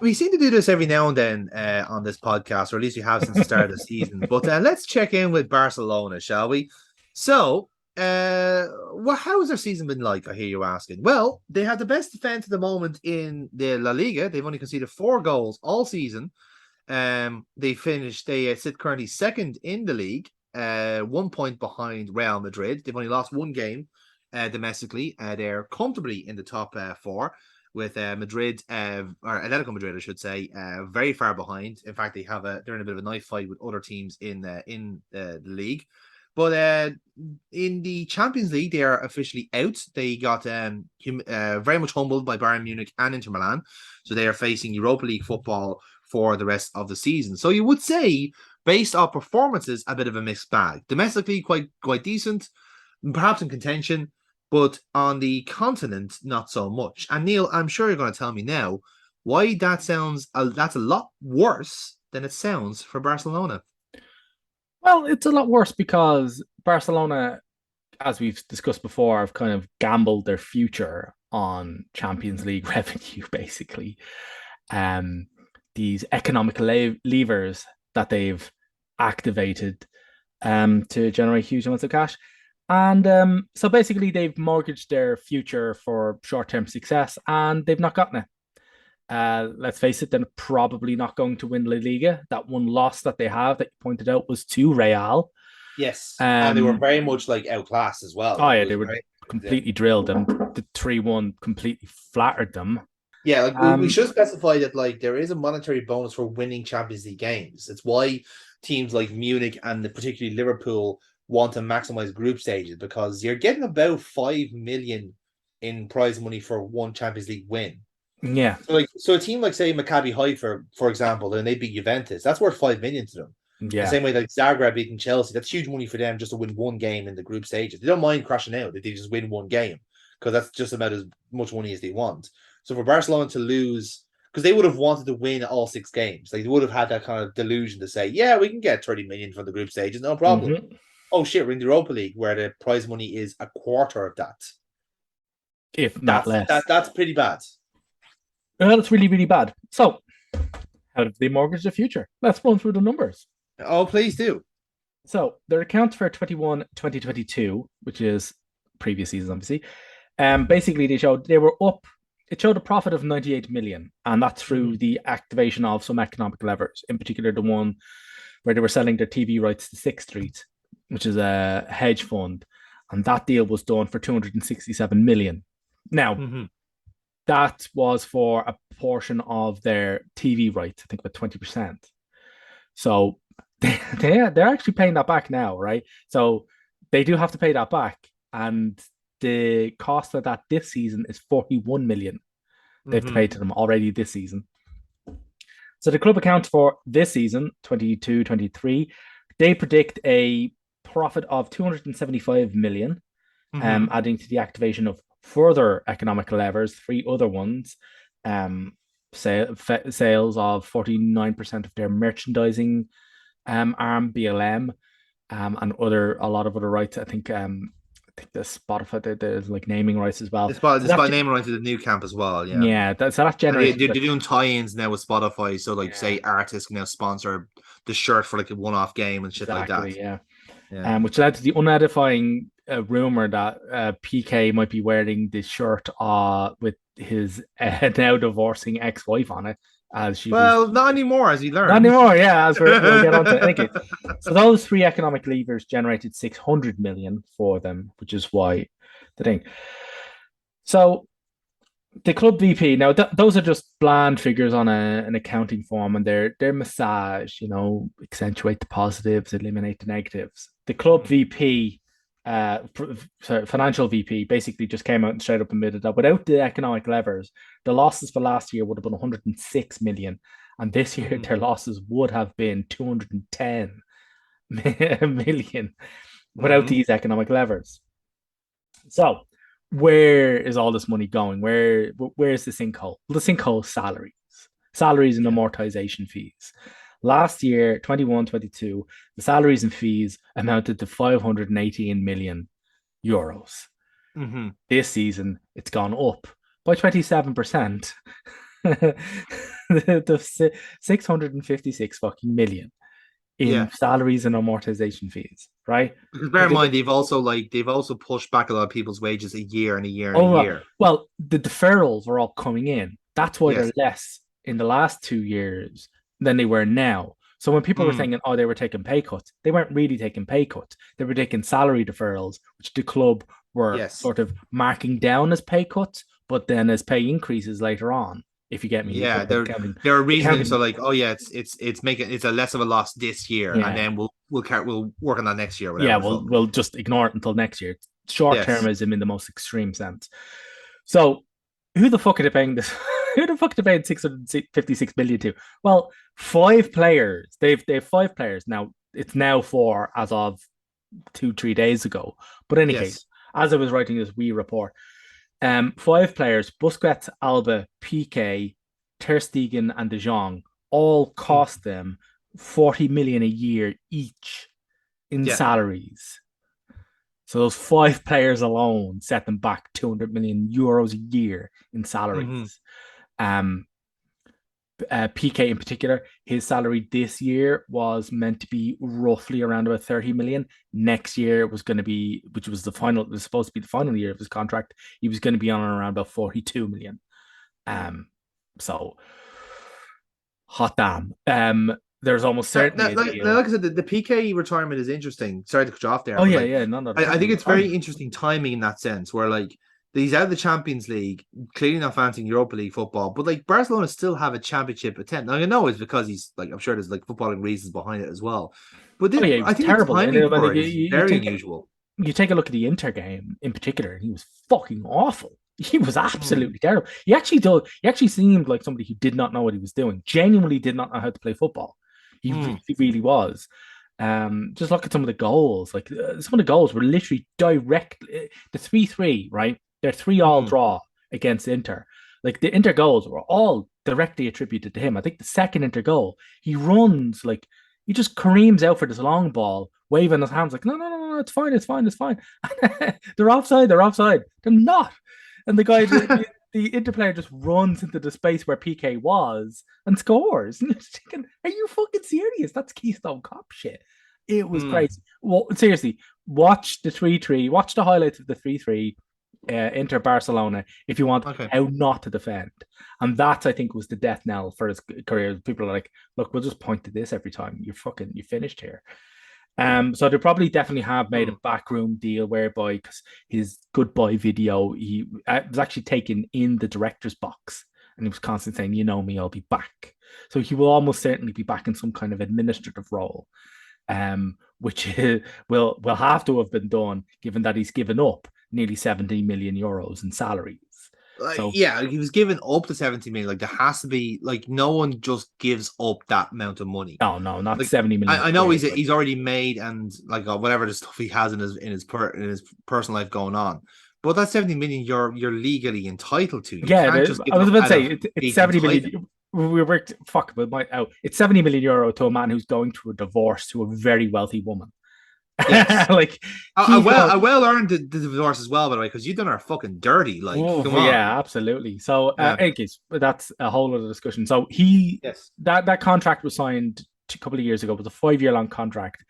We seem to do this every now and then on this podcast, or at least we have since the start of the season. But let's check in with Barcelona, shall we? So, how has their season been like? I hear you asking. Well, they have the best defense at the moment in the La Liga. They've only conceded 4 goals all season. They sit currently second in the league, 1 point behind Real Madrid. They've only lost one game domestically. They're comfortably in the top four, with Madrid, or Atletico Madrid, I should say, very far behind. In fact, they're in a bit of a knife fight with other teams in the league. But in the Champions League, they are officially out. They got very much humbled by Bayern Munich and Inter Milan, so they are facing Europa League football for the rest of the season. So you would say, based on performances, a bit of a mixed bag. Domestically, quite decent, perhaps in contention, but on the continent, not so much. And Neil, I'm sure you're going to tell me now why that's a lot worse than it sounds for Barcelona. Well, it's a lot worse because Barcelona, as we've discussed before, have kind of gambled their future on Champions League revenue, basically. These economic levers that they've activated to generate huge amounts of cash. And so basically, they've mortgaged their future for short-term success, and they've not gotten it. Let's face it, they're probably not going to win La Liga. That one loss that they have that you pointed out was to Real. Yes, and they were very much outclassed as well. Oh yeah, they were completely drilled, and the 3-1 completely flattered them. Yeah, we should specify that there is a monetary bonus for winning Champions League games. It's why teams like Munich and particularly Liverpool want to maximize group stages, because you're getting about 5 million in prize money for one Champions League win. Yeah. So a team like, say, Maccabi Haifa, for example, and they beat Juventus, that's worth 5 million to them. Yeah. The same way Zagreb beating Chelsea, that's huge money for them just to win one game in the group stages. They don't mind crashing out if they just win one game, because that's just about as much money as they want. So for Barcelona to lose, because they would have wanted to win all 6 games, they would have had that kind of delusion to say, yeah, we can get 30 million from the group stages, no problem. Mm-hmm. Oh shit, we're in the Europa League where the prize money is a quarter of that. If not less. That's pretty bad. Well, it's really, really bad. So, how did they mortgage the future? Let's run through the numbers. Oh, please do. So, their accounts for 2021-2022, which is previous season, obviously, basically they were up. It showed a profit of 98 million, and that's through the activation of some economic levers, in particular the one where they were selling their TV rights to Sixth Street, which is a hedge fund, and that deal was done for 267 million. Now, that was for a portion of their TV rights, I think about 20%. So they're actually paying that back now, right? So they do have to pay that back, and the cost of that this season is 41 million. They've to pay to them already this season. So the club accounts for this season, 22-23. They predict a profit of 275 million, adding to the activation of further economic levers, 3 other ones, sales of 49% of their merchandising arm, BLM, and a lot of other rights. I think the Spotify, there's naming rights as well. The naming rights to the new camp as well. Yeah, so that generates. They're doing tie-ins now with Spotify. So say artists can now sponsor the shirt for a one-off game and shit like that. Yeah. Which led to the unedifying rumor that PK might be wearing this shirt with his now divorcing ex-wife on it. Not anymore, as he learned. Not anymore, yeah. As we'll get on to it. Okay. So those 3 economic levers generated 600 million for them, which is why the thing. So the club VP, now those are just bland figures on an accounting form, and they're massage, accentuate the positives, eliminate the negatives. The club VP, financial VP, basically just came out and straight up admitted that without the economic levers, the losses for last year would have been 106 million, and this year their losses would have been 210 million without these economic levers. So where is all this money going? Where's the sinkhole? Well, the sinkhole is salaries and amortization fees. Last year, 21-22, the salaries and fees amounted to 518 million euros. This season, it's gone up by 27%. the 656 fucking million in Yeah. salaries and amortization fees, right? Because bear in Because mind they've also pushed back a lot of people's wages a year and a year and a oh year. well, the deferrals are all coming in. That's why they're Yes. less in the last 2 years than they were now. So when people were Mm, thinking, oh, they were taking pay cuts, they weren't really taking pay cuts. They were taking salary deferrals, which the club were yes. sort of marking down as pay cuts, but then as pay increases later on. If you get me, Yeah, the they're reasoning so accounting, like, oh yeah, it's making it's a less of a loss this year, and yeah, then we'll work on that next year, yeah. whatever the We'll fuck. we'll just ignore it until next year. Short Yes. termism in the most extreme sense. So who the fuck are they paying this? Who the fuck are they paying 656 million to? Well, five players. They've five players now. It's now four as of 2 3 days ago. But in any case, Yes. as I was writing this wee report, five players: Busquets, Alba, PK, Ter Stegen, and De Jong all Mm, cost them 40 million a year each in yeah. salaries. So those five players alone set them back 200 million euros a year in Hmm. salaries. Um, PK in particular, his salary this year was meant to be roughly around about 30 million. Next year was going to be, which was the final, was supposed to be the final year of his contract. He was going to be on around about 42 million. Um, so hot damn. There's almost certainly a deal. Like I said, the PK retirement is interesting. Sorry to cut you off there, Oh but yeah, like yeah, no, no, I think you're it's fine. very interesting timing in that sense, where like he's out of the Champions League, clearly not fancying Europa League football, but like Barcelona still have a championship attempt. Now I know it's because he's like I'm sure there's like footballing reasons behind it as well, but Oh yeah, he I was think the terrible. And timing then when for it you, is you very take it, unusual. you take a look at the Inter game in particular, and he was fucking awful. He was Mm, absolutely terrible. He actually seemed like somebody who did not know what he was doing. Genuinely did not know how to play football. He really, mm, really was. Just look at some of the goals. Like some of the goals were literally direct. The 3-3, right? They're 3-3 mm. draw against Inter. Like the Inter goals were all directly attributed to him. I think the second Inter goal, he runs like he just careens out for this long ball, waving his hands like, no, no, no, no, it's fine, it's fine, it's fine. They're offside, they're offside. They're not. And the interplayer just runs into the space where PK was and scores. And you're just thinking, are you fucking serious? That's Keystone Cop shit. It was Mm. crazy. Well, seriously, watch the 3-3, watch the highlights of the 3-3 Inter Barcelona if you want Okay. how not to defend. And that I think was the death knell for his career. People are like, look, we'll just point to this every time. You finished here. So they probably definitely have made a Mm. backroom deal whereby because his goodbye video, he was actually taken in the director's box, and he was constantly saying, "You know me, I'll be back." So he will almost certainly be back in some kind of administrative role, which will have to have been done given that he's given up nearly 70 million euros in salaries. So Yeah, he was given up to 70 million. Like there has to be like no one just gives up that amount of money. no, no, not Like 70 million I know quid. Like he's already made and like whatever the stuff he has in his personal life going on. But that 70 million you're legally entitled to. You yeah, can't just give I it was up about to out say of it's being 70 entitled. million. We worked fuck, but my out. It's 70 million euro to a man who's going through a divorce to a very wealthy woman. Yes. Like he's going, I well earned the divorce as well, by the way, because you've done her fucking dirty. Like, come oh on. yeah, absolutely. So, Yeah. in case that's a whole other discussion. So he Yes. that contract was signed a couple of years ago. It was a 5 year long contract.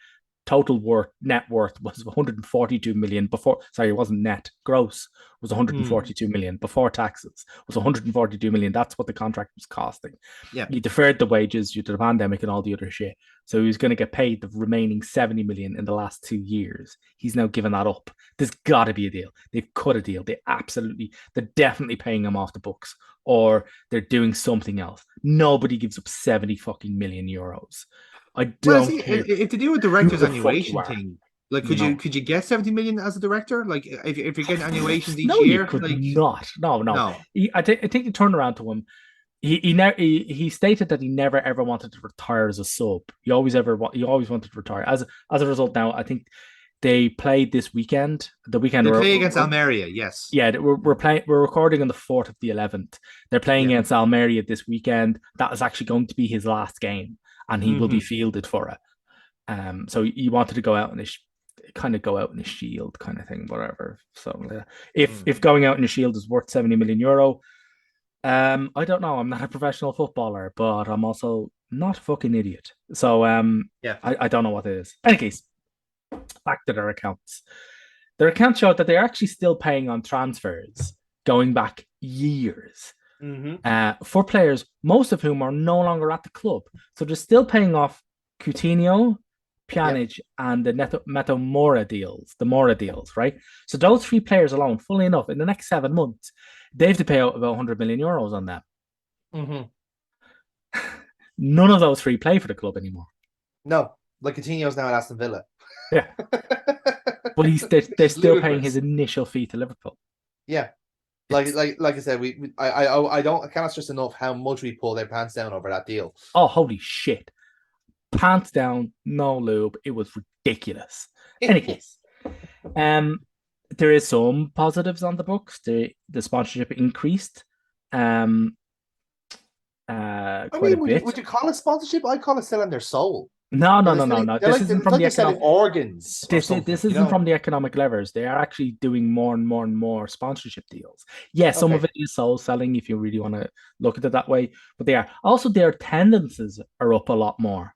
Total net worth was 142 million before. Sorry, it wasn't net. Gross was Mm, 142 million before taxes. Was 142 million. That's what the contract was costing. yeah. You deferred the wages due to the pandemic and all the other shit. So he was going to get paid the remaining 70 million in the last 2 years. He's now given that up. There's got to be a deal. They've cut a deal. They're definitely paying him off the books, or they're doing something else. Nobody gives up 70 fucking million euros. I Well, don't see, care if to do with who director's the fuck you annuation are. thing, like, You know, could you get 70 million as a director? Like, if you're getting annuations each no, you year, could like, not. No, no. no. I think you turn around to him. He stated that he never ever wanted to retire as a sub. He always wanted to retire. As a result, now I think they played this weekend. The weekend They play against Almeria, yes. yeah, we're playing. We're recording on the 4th of the 11th. They're playing Yeah. against Almeria this weekend. That is actually going to be his last game, and he will be Hmm. fielded for it. So he wanted to go out in his kind of go out in a shield kind of thing, whatever. So if going out in a shield is worth 70 million euro, I don't know. I'm not a professional footballer, but I'm also not a fucking idiot. So Yeah. I don't know what it is. In any case, back to their accounts. Their accounts show that they're actually still paying on transfers going back years Mm-hmm. for players, most of whom are no longer at the club. So they're still paying off Coutinho, Yep. Pjanic, and the Neto Mora deals, the Mora deals, right? So those three players alone, fully enough, in the next 7 months, they have to pay out about 100 million euros on them. Mm-hmm. None of those three play for the club anymore. No, like Coutinho's now at Aston Villa. Yeah, but they're Which is still paying his ludicrous. initial fee to Liverpool. Yeah. It's Like I said, I cannot stress enough how much we pulled their pants down over that deal. oh holy shit, pants down, no lube. It was ridiculous. Any case, um, there is some positives on the books. The sponsorship increased, um, I quite a mean, bit. would you call it sponsorship? I call it selling their soul. No, no, They're no, no, selling. no. They're This like isn't it's from like the they're selling economic. organs or something. This isn't from the economic levers. They are actually doing more and more and more sponsorship deals. Yes, some of Okay. it is soul selling if you really want to look at it that way, but they are also their attendances are up a lot more.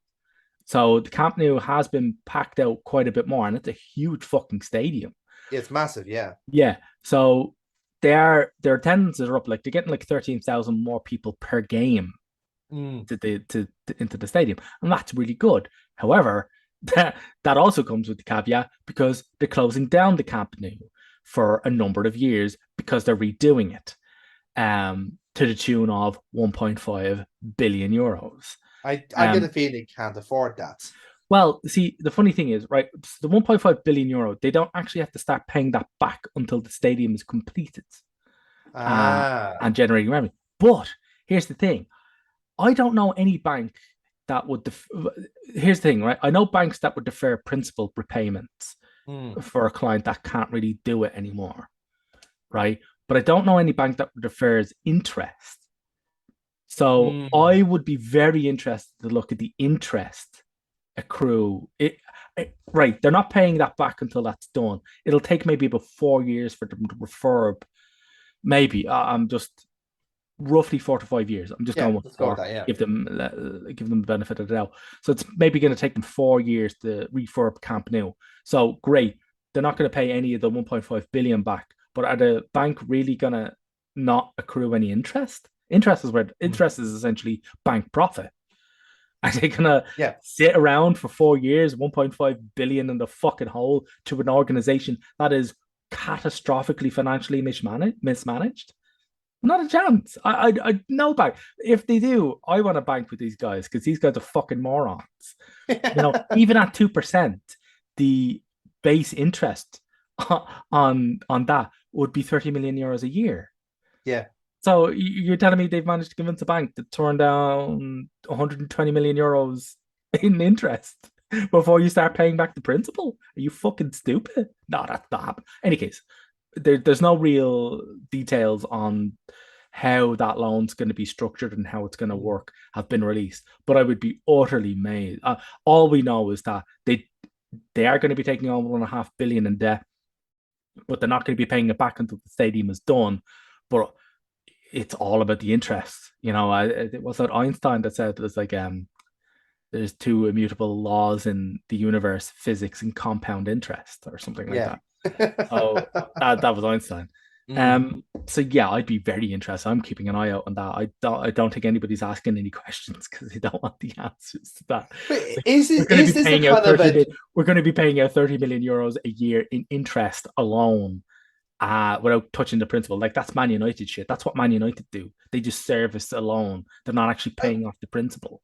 So the Camp Nou has been packed out quite a bit more, and it's a huge fucking stadium. Yeah, it's massive. Yeah. Yeah, so their attendances are up. Like they're getting like 13,000 more people per game Mm. into the stadium, and that's really good. However, that also comes with the caveat because they're closing down the Camp Nou for a number of years because they're redoing it to the tune of 1.5 billion euros. I get a Um, feeling they can't afford that. well, see, the funny thing is, right, the 1.5 billion euro, they don't actually have to start paying that back until the stadium is completed uh, Ah. and generating revenue. But here's the thing I don't know any bank that would. Here's the thing, right? I know banks that would defer principal repayments Mm. for a client that can't really do it anymore, right? But I don't know any bank that defers interest. So Mm. I would be very interested to look at the interest accrue. Right, they're not paying that back until that's done. It'll take maybe about 4 years for them to refurb. Maybe I'm just roughly 4 to 5 years. I'm just Yeah, going with let's go with four. that. Yeah. Give them the benefit of the doubt. So it's maybe going to take them 4 years to refurb Camp Nou. So great, they're not going to pay any of the 1.5 billion back. But are the bank really going to not accrue any interest? Mm. Interest is essentially bank profit. Are they going to Yeah. sit around for 4 years, 1.5 billion in the fucking hole to an organization that is catastrophically financially mismanaged? Not a chance. I no bank. If they do, I want to bank with these guys because these guys are fucking morons. Even at 2%, the base interest on that would be 30 million euros a year. Yeah. So you're telling me they've managed to convince a bank to turn down 120 million euros in interest before you start paying back the principal? Are you fucking stupid? No, that's not happening. Any case, there's no real details on how that loan's going to be structured and how it's going to Mm. work have been released. But I would be utterly amazed. All we know is that they are going to be taking on 1.5 billion in debt, but they're not going to be paying it back until the stadium is done. But it's all about the interest. It was that Einstein that said there's like there's two immutable laws in the universe, physics and compound interest, or something like Yeah. that. So that was Einstein. Mm. So yeah, I'd be very interested. I'm keeping an eye out on that. I don't think anybody's asking any questions because they don't want the answers to that. But Like, is is this a kind of a we're going to be paying out 30 million euros a year in interest alone without touching the principal. Like that's Man United shit. That's what Man United do. They just service alone. They're not actually paying off the principal.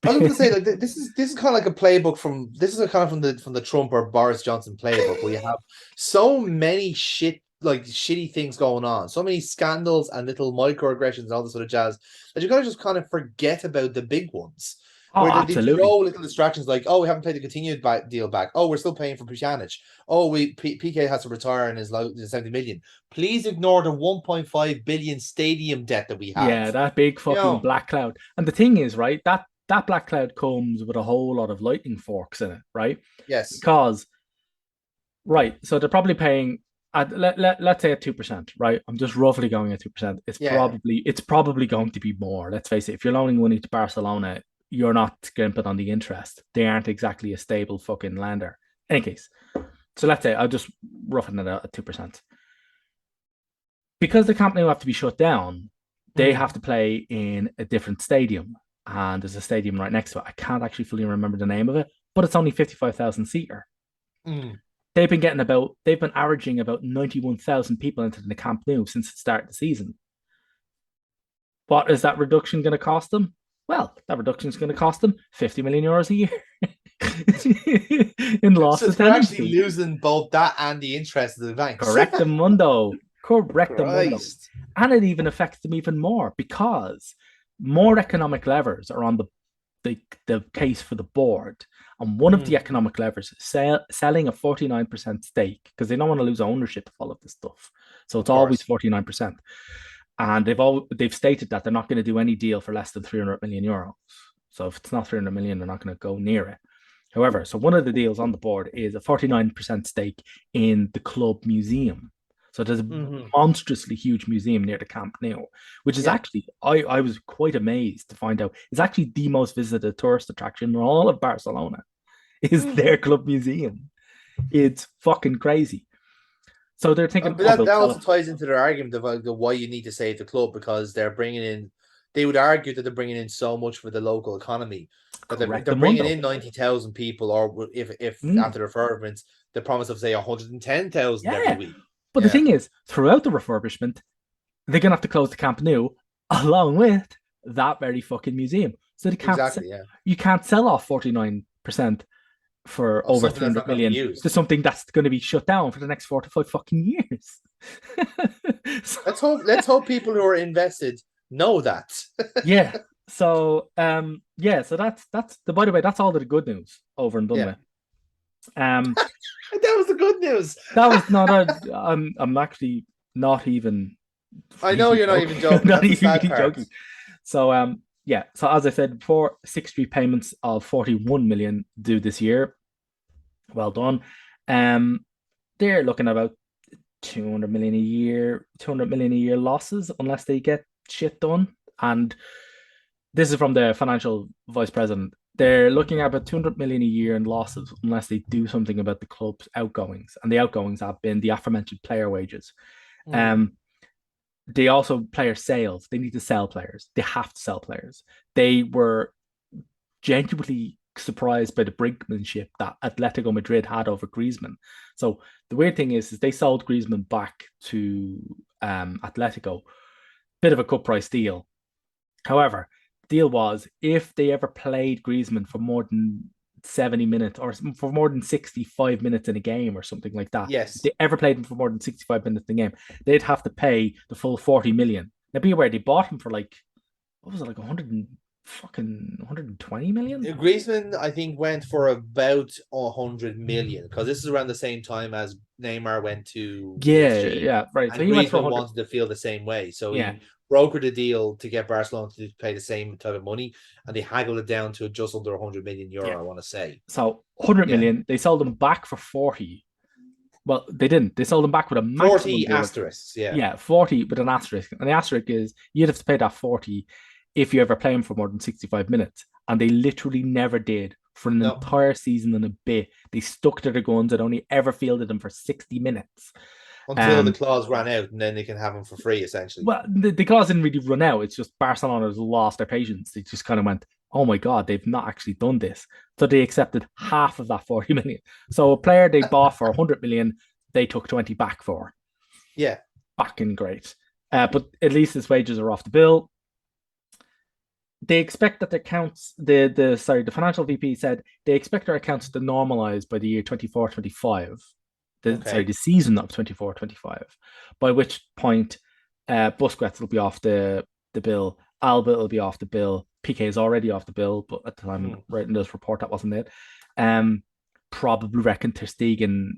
I was going to say like this is kind of like a playbook from this is a kind of from the Trump or Boris Johnson playbook where you have so many shitty things going on, so many scandals and little microaggressions and all this sort of jazz that you gotta just kind of forget about the big ones. Oh, Where they absolutely. throw little distractions like, oh, we haven't paid the continued deal back. Oh, we're still paying for Pjanic. Oh, PK has to retire in his 70 million. Please ignore the 1.5 billion stadium debt that we have. Yeah, that big You fucking know, black cloud. And the thing is, right, that black cloud comes with a whole lot of lightning forks in it, right? yes. Because right, so they're probably paying. let's say at 2%, right? I'm just roughly going at 2%. Yeah. It's probably going to be more. Let's face it. If you're loaning money to Barcelona, you're not skimping on the interest. They aren't exactly a stable fucking lender. In any case, so let's say I'll just roughing it out at 2%. Because the Camp Nou have to be shut down, they have to play in a different stadium, and there's a stadium right next to it. I can't actually fully remember the name of it, but it's only 55,000 seater. Mm. They've been averaging about 91,000 people into the Camp Nou since the start of the season. What is that reduction going to cost them? Well, that reduction is going to cost them 50 million euros a year in lost So they're attendance. actually losing both that and the interest of the banks. Correctamundo. Christ. And it even affects them even more because more economic levers are on the case for the board. And one of the economic levers is selling a 49% stake because they don't want to lose ownership of all of this stuff. So it's always 49%. And they've stated that they're not going to do any deal for less than 300 million euros. So if it's not 300 million, they're not going to go near it. However, so one of the deals on the board is a 49% stake in the club museum. So there's a monstrously huge museum near the Camp Nou, which is actually, I was quite amazed to find out, it's actually the most visited tourist attraction in all of Barcelona, is their club museum. It's fucking crazy. So they're thinking... But that also ties into their argument of why you need to save the club, because they're bringing in... They would argue that they're bringing in so much for the local economy. That they're bringing in 90,000 people, or if after the refurbishments, the promise of, say, 110,000 every week. But the thing is, throughout the refurbishment, they're going to have to close the Camp Nou along with that very fucking museum. So they can't you can't sell off 49% for over 300 million to something that's going to be shut down for the next 4 to 5 fucking years. So, let's hope people who are invested know that. So so that's by the way, that's all of the good news over and done with. That was the good news. That was not I'm actually not even... I know you're not even joking. Not even joking. So so as I said before, 6 repayments of 41 million due this year. Well done. They're looking at about 200 million a year losses unless they get shit done. And this is from the financial vice president. They're looking at about 200 million a year in losses unless they do something about the club's outgoings. And the outgoings have been the aforementioned player wages. They also player sales. They need to sell players. They have to sell players. They were genuinely surprised by the brinkmanship that Atletico Madrid had over Griezmann. So the weird thing is they sold Griezmann back to Atletico. Bit of a cut price deal. However, deal was if they ever played Griezmann for more than 70 minutes or for more than 65 minutes in a game or something like that. Yes. If they ever played him for more than 65 minutes in a game, they'd have to pay the full 40 million. Now be aware, they bought him for like, what was it, like 120 million? Griezmann, I think, went for about 100 million because this is around the same time as Neymar went to PSG. Right. And so Griezmann wanted to feel the same way. So he brokered a deal to get Barcelona to pay the same type of money, and they haggled it down to just under 100 million euro, I want to say. So 100 million, they sold them back for 40. Well, they didn't. They sold them back with a maximum 40 asterisks, Yeah, 40 with an asterisk. And the asterisk is you'd have to pay that 40 if you ever play him for more than 65 minutes. And they literally never did for an entire season and a bit. They stuck to their guns and only ever fielded them for 60 minutes. Until the clause ran out, and then they can have them for free, essentially. Well, the clause didn't really run out. It's just Barcelona's lost their patience. They just kind of went, oh my God, they've not actually done this. So they accepted half of that 40 million. So a player they bought for 100 million, they took 20 back for. Yeah. Fucking great. But at least his wages are off the bill. They expect that their accounts, the financial VP said they expect their accounts to normalize by the year 24-25. The season of 24-25, by which point Busquets will be off the bill, Alba will be off the bill, Piqué is already off the bill, but at the time of writing this report, that wasn't it. Probably reckon Ter Stegen,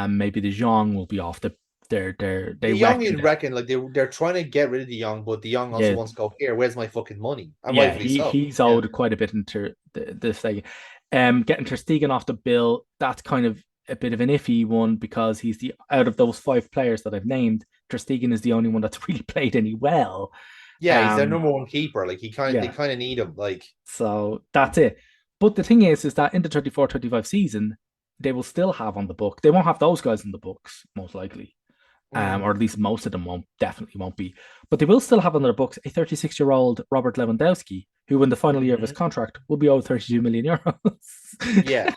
maybe De Jong will be off the. De Jong, you'd reckon, like they're trying to get rid of De Jong, but De Jong also wants to go, here, where's my fucking money? He's owed quite a bit into this thing. Getting Ter Stegen off the bill, that's kind of a bit of an iffy one because he's the out of those five players that I've named, Ter Stegen is the only one that's really played any well. Yeah, he's their Um, number one keeper. Like they yeah, kind of need him. Like, so that's it. But the thing is that in the 24-25 season, they will still have on the book. They won't have those guys in the books, most likely. Or at least most of them definitely won't be. But they will still have on their books a 36-year-old Robert Lewandowski, who in the final year of his contract will be owed 32 million euros. yeah.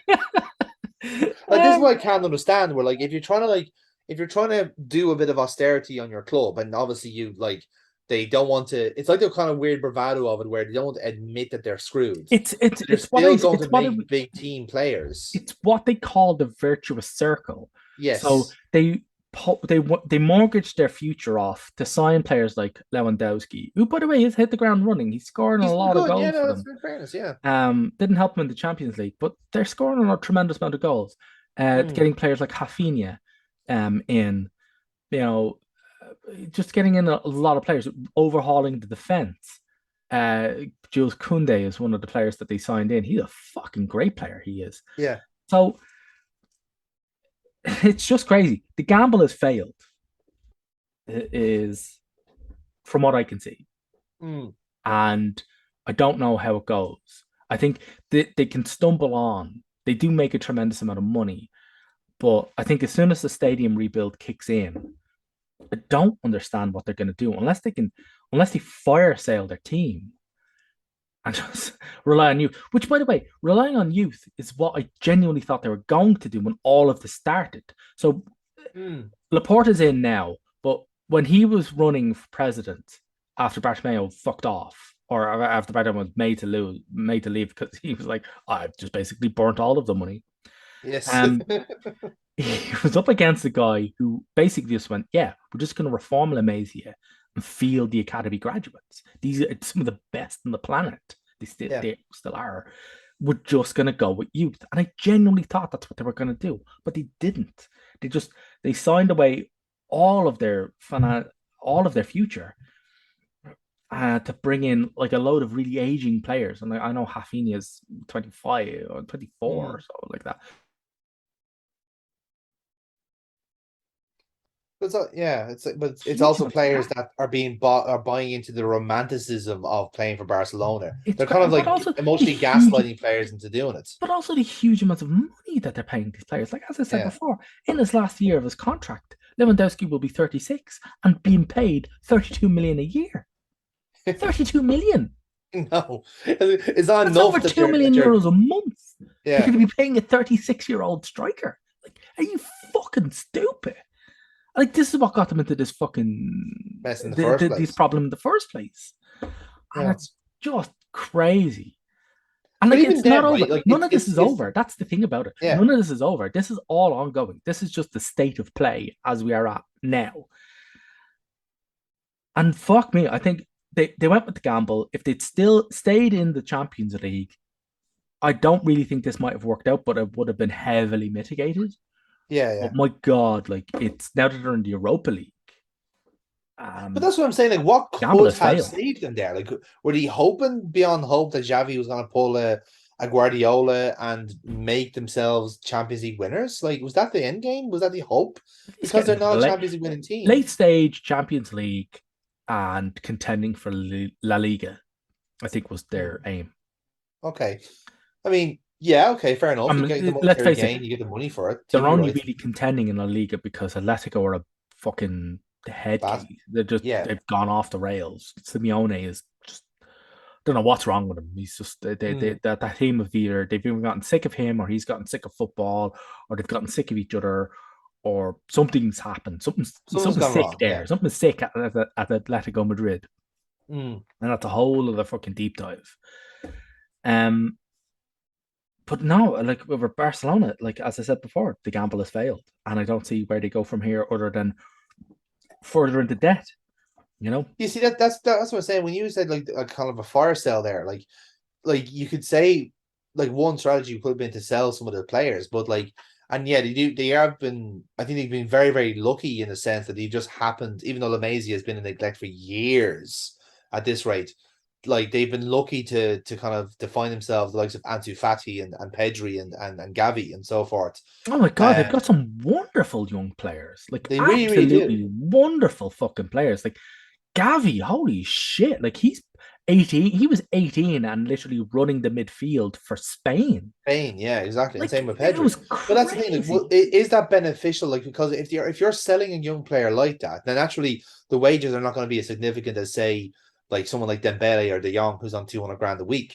Like this is what I can't understand. Where like if you're trying to do a bit of austerity on your club, and obviously you like they don't want to. It's like the kind of weird bravado of it where they don't want to admit that they're screwed. it's it's They're it's what I still going it's to what it, make big team players. it's what they call the virtuous circle. So Yes, they mortgage their future off to sign players like Lewandowski, who, by the way, has hit the ground running. He's scoring a he's been lot of good. Yeah, goals no, for that's them. in fairness. Yeah. Didn't help them in the Champions League, but they're scoring a tremendous amount of goals. Getting players like Rafinha, in, you know, just getting in a lot of players, overhauling the defense. Jules Koundé is one of the players that they signed in. He's a fucking great player. He is. Yeah. So it's just crazy. The gamble has failed. It is from what I can see, Mm. and I don't know how it goes. I think they can stumble on. They do make a tremendous amount of money, but I think as soon as the stadium rebuild kicks in, I don't understand what they're going to do unless they fire sale their team and just rely on youth. Which, by the way, relying on youth is what I genuinely thought they were going to do when all of this started. So Mm. Laporte is in now, but when he was running for president after Bartomeu fucked off, or after Bartomeu was made to leave because he was like, I've just basically burnt all of the money. Yes. Um, he was up against a guy who basically just went, yeah, we're just going to reform La Masia and field the academy graduates. These are some of the best on the planet. Yeah. They still are. We're just going to go with youth. And I genuinely thought that's what they were going to do, but they didn't. They signed away all of their all of their future to bring in like a load of really aging players. And I know Rafinha is 25 or 24 or so like that. It's like, but it's Huge also amounts of players cash. that are being bought are buying into the romanticism of playing for Barcelona. It's They're kind of great, but like also the emotionally huge, gaslighting players into doing it. but also the huge amounts of money that they're paying these players. Like as I said Yeah. before, in his last year of his contract, Lewandowski will be 36 and being paid 32 million a year. 32 million. No, it's not That's enough over that 2 million you're euros a month. You're yeah going to be paying a 36-year-old striker. Like, are you fucking stupid? Like, this is what got them into this fucking mess in the first this place. problem in the first place. And Yeah, it's just crazy. And but like, even it's not then, over. right? Like None of this is it's over. That's the thing about it. yeah, None of this is over. This is all ongoing. This is just the state of play as we are at now. And fuck me, I think they went with the gamble. If they'd still stayed in the Champions League, I don't really think this might have worked out, but it would have been heavily mitigated. yeah. But my God, like it's now that they're in the Europa League, But that's what I'm saying. Like, what gamble could has have failed. saved them there? Like, were they hoping beyond hope that Xavi was going to pull a Guardiola and make themselves Champions League winners? Like, was that the end game? Was that the hope? He's Because getting they're to the not a Champions League winning team. late stage Champions League and contending for La Liga, I think was their aim. Okay. I mean, yeah, okay, fair I enough. You get the mean, let's monetary face it, gain, you get the money for it. they're You're only right. really contending in La Liga because Atletico are a fucking head But case. yeah. They've gone off the rails. Simeone is just don't know what's wrong with him. He's just that team of either they've even gotten sick of him, or he's gotten sick of football, or they've gotten sick of each other, or something's happened. Something's Something's gone sick wrong. there. Yeah. Something's sick at Atletico Madrid, Mm. and that's a whole other fucking deep dive. Um, but no, like over Barcelona, like as I said before, the gamble has failed, and I don't see where they go from here other than further into debt. You know, You see that's what I'm saying. When you said like a kind of a fire sale there, like you could say like one strategy could have been to sell some of their players, but like and yeah, they have been I think they've been very, very lucky in the sense that they just happened, even though Lamazia has been in neglect for years at this rate. like they've been lucky to kind of define themselves, the likes of Ansu Fati and Pedri and Gavi and so forth. Oh my God, they've Uh, got some wonderful young players, like they really, really do. absolutely wonderful fucking players. Like Gavi, holy shit! Like he's 18. He was 18 and literally running the midfield for Spain. Spain, yeah, exactly, and Like same with it Pedri. was But that's the thing, like, crazy. is that beneficial? Like, because if you're selling a young player like that, then actually the wages are not going to be as significant as say like someone like Dembele or De Jong who's on 200 grand a week.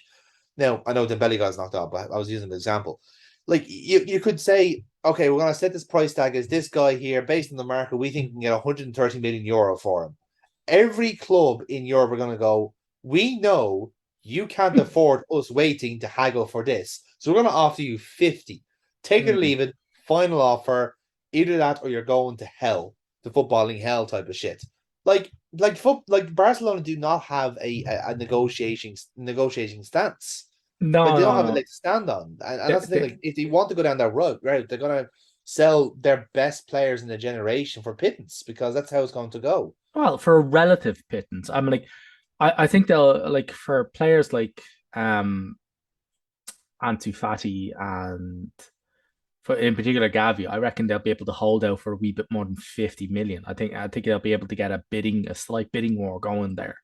Now I know Dembele got knocked out, but I was using an example. Like you could say, okay, we're going to set this price tag as this guy here based on the market. We think we can get 130 million euro for him. Every club in Europe are going to go, we know you can't afford us waiting to haggle for this. So we're going to offer you 50. Take it or Mm. leave it. Final offer. Either that or you're going to hell. The footballing hell type of shit. Like Barcelona do not have a negotiating stance. Like No, they don't no, have a no. leg to stand on. And They, that's the thing. they, Like if they want to go down that road, right, they're gonna sell their best players in the generation for pittance because that's how it's going to go. well, for a relative pittance, I'm like, I think they'll like for players like um Ansu Fati and for in particular Gavi, I reckon they'll be able to hold out for a wee bit more than 50 million. I think they'll be able to get a slight bidding war going there.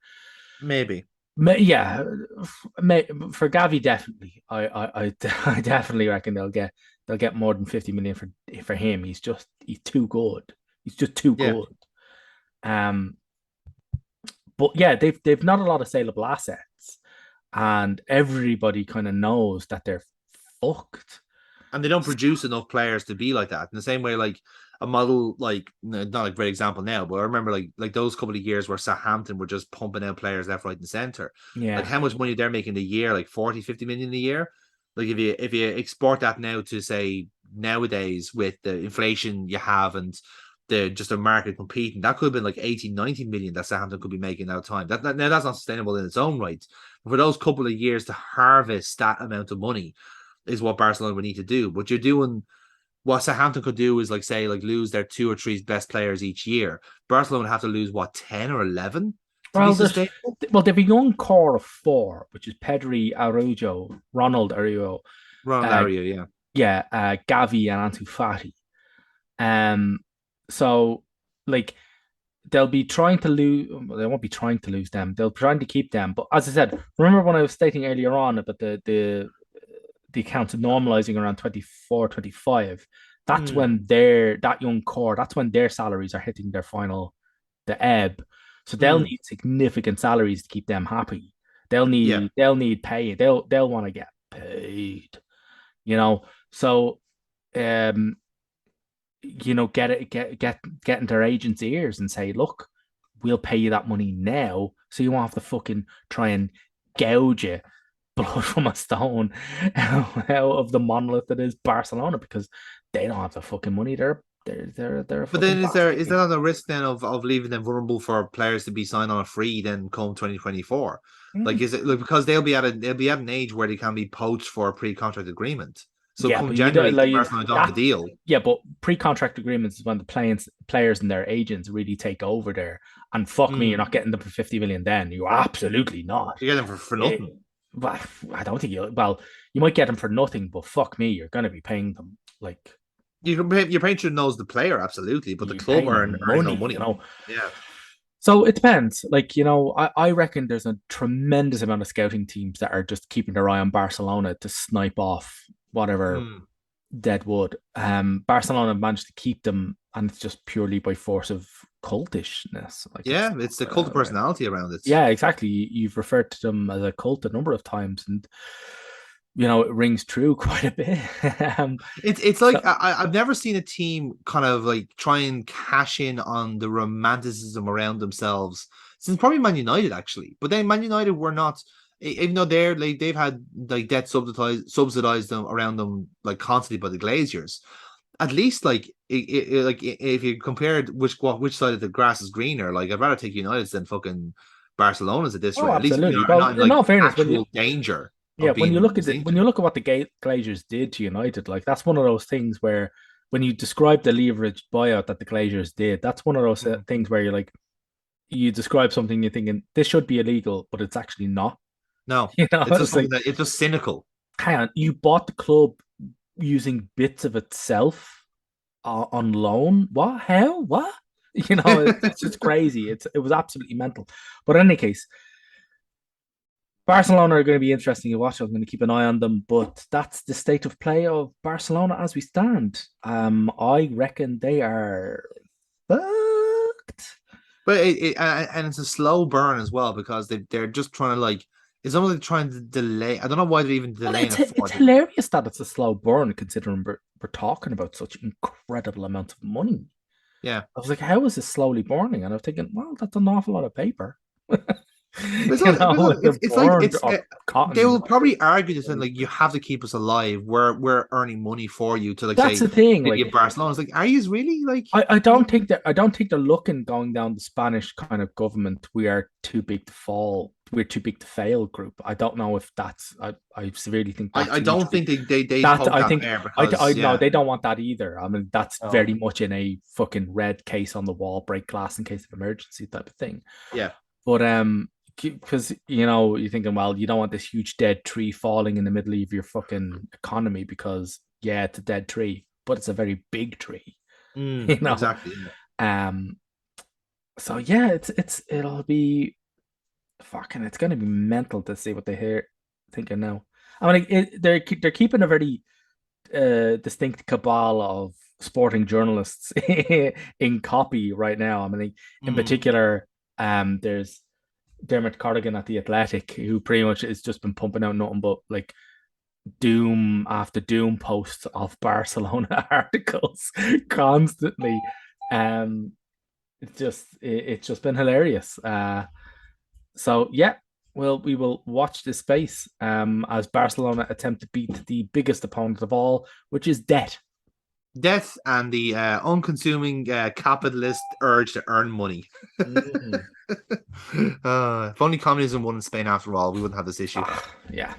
Maybe. Yeah, for Gavi definitely. I definitely reckon they'll get more than 50 million for him. He's too good. He's just too Yeah. good. Um, but yeah, they've not a lot of saleable assets, and everybody kind of knows that they're fucked. And they don't produce enough players to be like that. In the same way, like a model, like not a great example now, but I remember like those couple of years where Southampton were just pumping out players left, right, and center. Like Yeah. how much money they're making a year, like 40, 50 million a year. Like if you export that now to say nowadays with the inflation you have and the just a market competing, that could have been like 18, 19 million that Southampton could be making at a time. Now that's not sustainable in its own right. But for those couple of years to harvest that amount of money is what Barcelona would need to do. But you're doing what Southampton could do is like say like lose their two or three best players each year. Barcelona would have to lose what 10 or 11 to be Well, sustainable. they've a young core of four, which is Pedri, Araujo, Ronald Araujo, uh, Ronaldo, yeah. yeah, Gavi, and Ansu Fati. Um, so like they'll be trying to lose. They won't be trying to lose them. They'll be trying to keep them. But as I said, remember when I was stating earlier on about the accounts normalizing around 24, 25. That's Mm, when that young core, that's when their salaries are hitting the ebb. So they'll mm, need significant salaries to keep them happy. yeah. They'll need pay. They'll want to get paid, you know. So um get into their agents' ears and say, look, we'll pay you that money now, so you won't have to fucking try and gouge you blood from a stone out of the monolith that is Barcelona because they don't have the fucking money. They're a But fucking then basket is there case. not a risk then of leaving them vulnerable for players to be signed on a free then come 2024? Like Mm. is it like because they'll be at an age where they can be poached for a pre-contract agreement. So Yeah, come but you don't January, like Barcelona don't have a that. deal. Yeah, but pre-contract agreements is when the players and their agents really take over there. And fuck me, you're Mm. not getting them for 50 million then. You're absolutely not. You get them for It, nothing. but I don't think you. Well, you might get them for nothing, but fuck me, you're gonna be paying them like Your parent should knows the player absolutely, but the you're club paying them earns money, no money. Yeah. So it depends. Like, I reckon there's a tremendous amount of scouting teams that are just keeping their eye on Barcelona to snipe off whatever Mm. dead wood. Barcelona managed to keep them, and it's just purely by force of cultishness. Like it's Yeah, it's the cult of personality around it. yeah, exactly. You've referred to them as a cult a number of times, and it rings true quite a bit. It's like So I've never seen a team kind of like try and cash in on the romanticism around themselves since probably Man United actually. But then Man United were not, even though they've had like debt subsidized them around them like constantly by the Glaziers. At least like if you compared which side of the grass is greener, like I'd rather take United than fucking Barcelona's at this oh, rate. At least we absolutely. are Well, not in in like all fairness, actual danger yeah, of when you being look at when you sinking. look at what the Glazers did to United, like that's one of those things where when you describe the leveraged buyout that the Glazers did, that's one of those Mm. things where you're like, you describe something, you're thinking this should be illegal, but it's actually not. No, You know, it's just it's something like, that it's just cynical. hang on, you bought the club using bits of itself on loan. What? How? What? You know, it's just crazy. It was absolutely mental. But in any case, Barcelona are going to be interesting to watch. I'm going to keep an eye on them, but that's the state of play of Barcelona as we stand. I reckon they are fucked. But and it's a slow burn as well because they're just trying to like it's almost like trying to delay. I don't know why they're even Well, delaying it for it's them. hilarious that it's a slow burn considering we're talking about such incredible amounts of money. Yeah. I was like, how is this slowly burning? And I was thinking, well, that's an awful lot of paper. But With the it's like board or they cotton. will probably argue this and like you have to keep us alive. We're earning money for you to like That's say the thing. City Like, of Barcelona. It's like, are you really like I don't think they're looking going down the Spanish kind of government. We are too big to fall. We're too big to fail group. I don't know if that's. I severely think I that's don't usually think they'd that. poke I that think bear I because no, yeah. they don't want that either. I mean, that's Oh very much in a fucking red case on the wall, break glass in case of emergency type of thing. yeah. But because you're thinking, well, you don't want this huge dead tree falling in the middle of your fucking economy because yeah, it's a dead tree, but it's a very big tree. You know, Exactly. Yeah. um. So yeah, it'll be fucking. It's gonna be mental to see what they hear thinking now. I mean, they're keeping a very distinct cabal of sporting journalists in copy right now. I mean, in Mm. particular, there's Dermot Corrigan at the Athletic, who pretty much has just been pumping out nothing but like doom after doom posts of Barcelona articles constantly. Um, it's just been hilarious. So yeah, well, we will watch this space as Barcelona attempt to beat the biggest opponent of all, which is debt. Death and the unconsuming capitalist urge to earn money. Mhm. If only communism won in Spain after all, we wouldn't have this issue. Yeah.